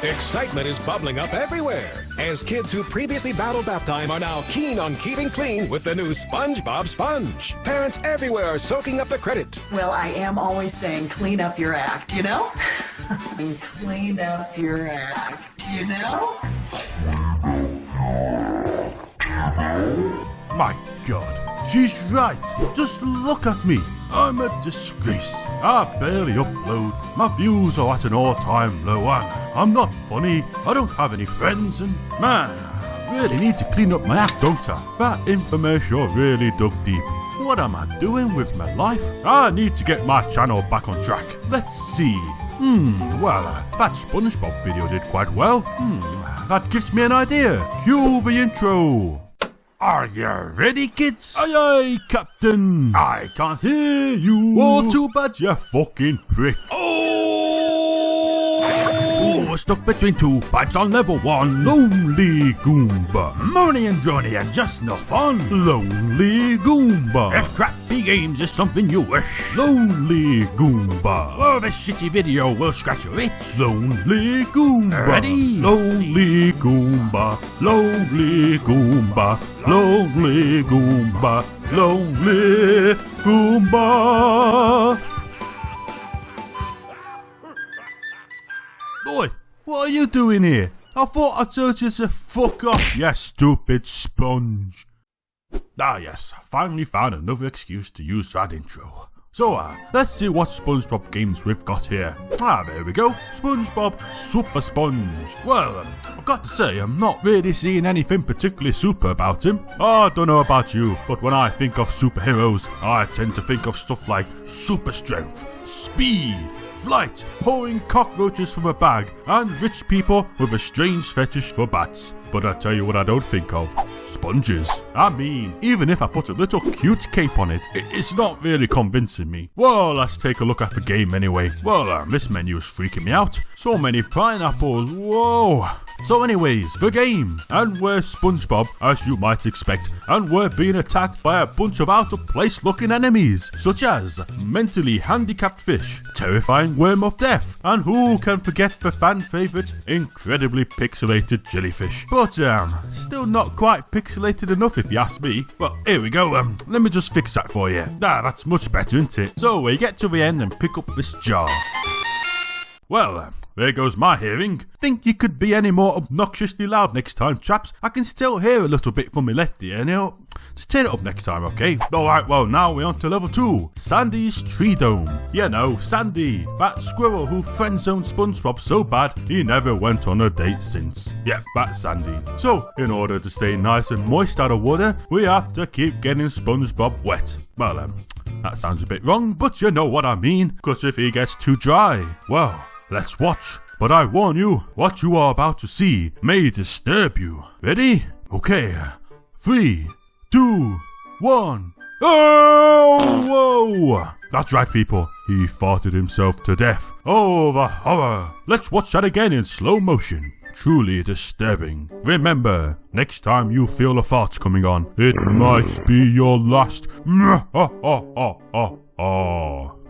Excitement is bubbling up everywhere, as kids who previously battled bath time are now keen on keeping clean with the new SpongeBob sponge. Parents everywhere are soaking up the credit. Well, I am always saying clean up your act, you know? Clean up your act, you know? My God, she's right. Just look at me. I'm a disgrace. I barely upload. My views are at an all-time low and I'm not funny. I don't have any friends and man, I really need to clean up my act, don't I? That information really dug deep. What am I doing with my life? I need to get my channel back on track. Let's see. Well, that SpongeBob video did quite well. That gives me an idea. Cue the intro. Are you ready, kids? Aye, aye, Captain. I can't hear you. Oh, too bad, you fucking prick. Oh, stuck between two pipes on level 1. Lonely Goomba. Money and Johnny and just no fun. Lonely Goomba. If crappy games is something you wish. Lonely Goomba. Oh, this shitty video will scratch your itch. Lonely Goomba. Ready? Lonely Goomba. Lonely Goomba. Lonely Goomba. Lonely Goomba. Boy, what are you doing here? I thought I told you to fuck off, you stupid sponge. Ah yes, finally found another excuse to use that intro. So let's see what SpongeBob games we've got here. There we go, SpongeBob Super Sponge. Well, I've got to say I'm not really seeing anything particularly super about him. I don't know about you, but when I think of superheroes, I tend to think of stuff like super strength, speed, flight, hoeing cockroaches from a bag, and rich people with a strange fetish for bats. But I tell you what I don't think of, sponges. I mean, even if I put a little cute cape on it, it's not really convincing me. Well, let's take a look at the game anyway. Well, this menu is freaking me out. So many pineapples, whoa. So anyways, the game, and we're SpongeBob, as you might expect, and we're being attacked by a bunch of out-of-place looking enemies, such as mentally handicapped fish, terrifying worm of death, and who can forget the fan favourite, incredibly pixelated jellyfish. But still not quite pixelated enough if you ask me. Well, here we go, let me just fix that for you. That's much better, isn't it? So we get to the end and pick up this jar. Well, there goes my hearing. Think you could be any more obnoxiously loud next time, chaps? I can still hear a little bit from my left ear, you know. Just turn it up next time, okay? Alright, well now we're on to level 2. Sandy's Tree Dome. You know, Sandy, that squirrel who friend-zoned SpongeBob so bad he never went on a date since. Yep, that's Sandy. So, in order to stay nice and moist out of water, we have to keep getting SpongeBob wet. Well, that sounds a bit wrong, but you know what I mean. Because if he gets too dry, well, let's watch. But I warn you, what you are about to see may disturb you. Ready? Okay. 3, 2, 1. Oh, whoa! That's right, people. He farted himself to death. Oh, the horror. Let's watch that again in slow motion. Truly disturbing. Remember, next time you feel a fart coming on, it might be your last.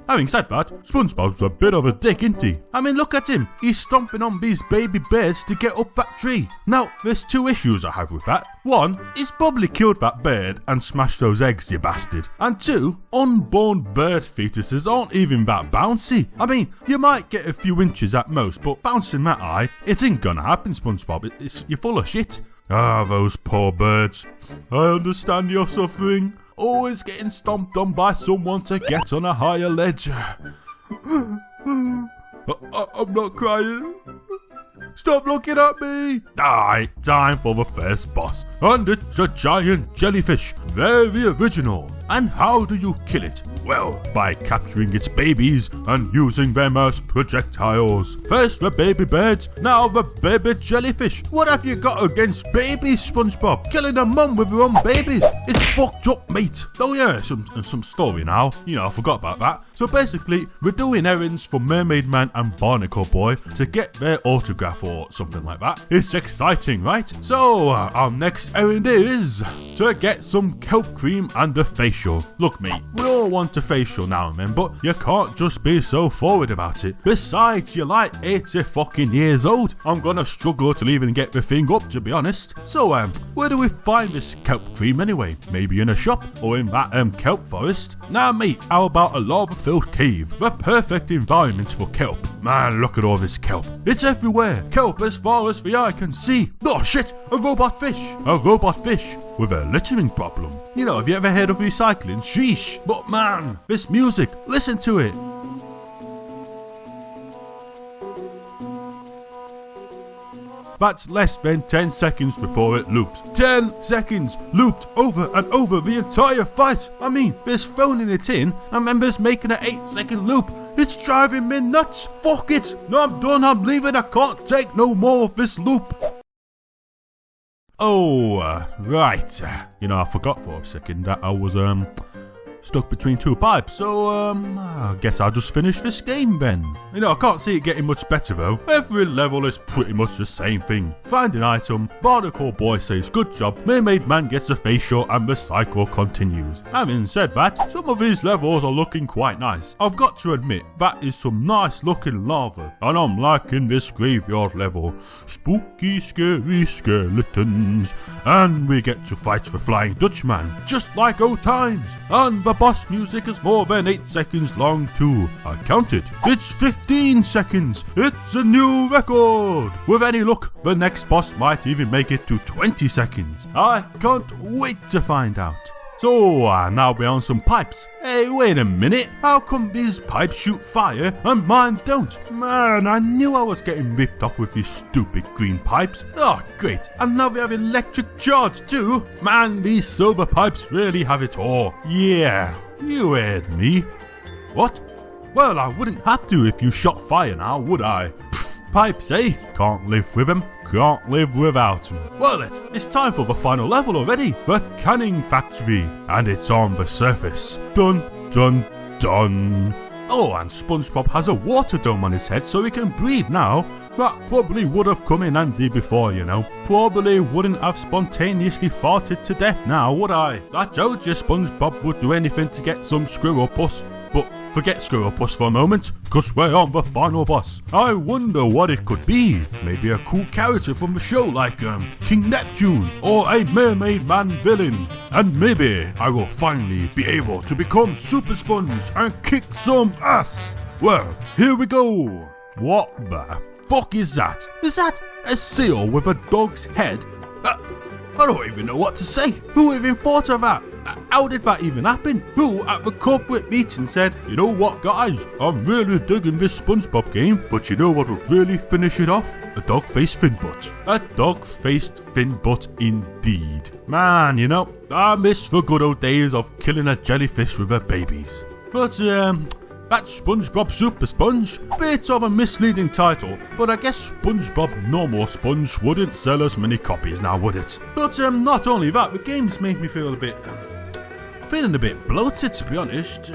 Having said that, SpongeBob's a bit of a dick, isn't he? I mean, look at him. He's stomping on these baby birds to get up that tree. Now, there's 2 issues I have with that. 1, he's probably killed that bird and smashed those eggs, you bastard. And 2, unborn bird fetuses aren't even that bouncy. I mean, you might get a few inches at most, but bouncing that high, it ain't gonna happen, SpongeBob. You're full of shit. Ah, those poor birds. I understand your suffering. Always getting stomped on by someone to get on a higher ledge. I'm not crying. Stop looking at me! Alright, time for the first boss. And it's a giant jellyfish. Very original. And how do you kill it? Well, by capturing its babies and using them as projectiles. First the baby birds, now the baby jellyfish. What have you got against babies, SpongeBob? Killing a mum with her own babies. It's fucked up, mate. Oh yeah, some story now. You know, I forgot about that. So basically, we're doing errands for Mermaid Man and Barnacle Boy to get their autograph or something like that. It's exciting, right? So, our next errand is to get some kelp cream and a facial. Look, mate, we all want a facial now and then, but you can't just be so forward about it. Besides, you're like 80 fucking years old. I'm gonna struggle to even get the thing up, to be honest. So, where do we find this kelp cream anyway? Maybe in a shop or in that kelp forest? Now, mate, how about a lava-filled cave? The perfect environment for kelp. Man, look at all this kelp. It's everywhere. Kelp as far as the eye can see. Oh shit, a robot fish. A robot fish with a littering problem. You know, have you ever heard of recycling? Sheesh. But man, this music, listen to it. That's less than 10 seconds before it loops. 10 seconds looped over and over the entire fight. I mean, there's phoning it in and then there's making an 8-second loop. It's driving me nuts. Fuck it. No, I'm done. I'm leaving. I can't take no more of this loop. Oh, right. You know, I forgot for a second that I was, stuck between two pipes, so I guess I'll just finish this game then. You know, I can't see it getting much better though. Every level is pretty much the same thing. Find an item, Barnacle Boy says good job, Mermaid Man gets a facial and the cycle continues. Having said that, some of these levels are looking quite nice. I've got to admit, that is some nice looking lava, and I'm liking this graveyard level. Spooky, scary skeletons, and we get to fight the Flying Dutchman, just like old times. And the boss music is more than 8 seconds long too. I counted. It's 15 seconds. It's a new record. With any luck, the next boss might even make it to 20 seconds. I can't wait to find out. So, now we're on some pipes. Hey, wait a minute. How come these pipes shoot fire and mine don't? Man, I knew I was getting ripped off with these stupid green pipes. Oh, great. And now we have electric charge too. Man, these silver pipes really have it all. Yeah, you heard me. What? Well, I wouldn't have to if you shot fire now, would I? Pipes, eh? Can't live with them. Can't live without them. Well, it's time for the final level already. The canning factory. And it's on the surface. Dun, dun, dun. Oh, and SpongeBob has a water dome on his head so he can breathe now. That probably would have come in handy before, you know. Probably wouldn't have spontaneously farted to death now, would I? I told you SpongeBob would do anything to get some Squirrelpuss. But forget Squirrelpuss for a moment, cause we're on the final boss. I wonder what it could be. Maybe a cool character from the show like King Neptune or a Mermaid Man villain. And maybe I will finally be able to become Super Sponge and kick some ass. Well, here we go. What the fuck is that? Is that a seal with a dog's head? I don't even know what to say. Who even thought of that? How did that even happen? Who at the corporate meeting said, you know what guys, I'm really digging this SpongeBob game, but you know what will really finish it off? A dog-faced Finbutt. A dog-faced Finbutt indeed. Man, you know, I miss the good old days of killing a jellyfish with her babies. But that's SpongeBob Super Sponge. Bit of a misleading title, but I guess SpongeBob Normal Sponge wouldn't sell as many copies now, would it? But not only that, the game's made me feel a bit... feeling a bit bloated, to be honest.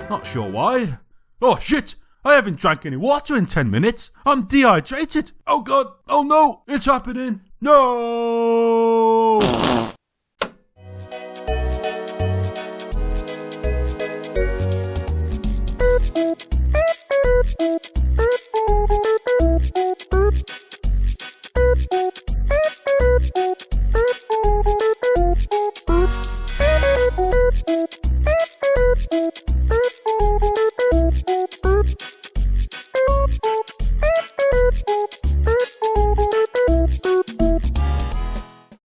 Not sure why. Oh shit! I haven't drank any water in 10 minutes. I'm dehydrated. Oh god! Oh no! It's happening! No!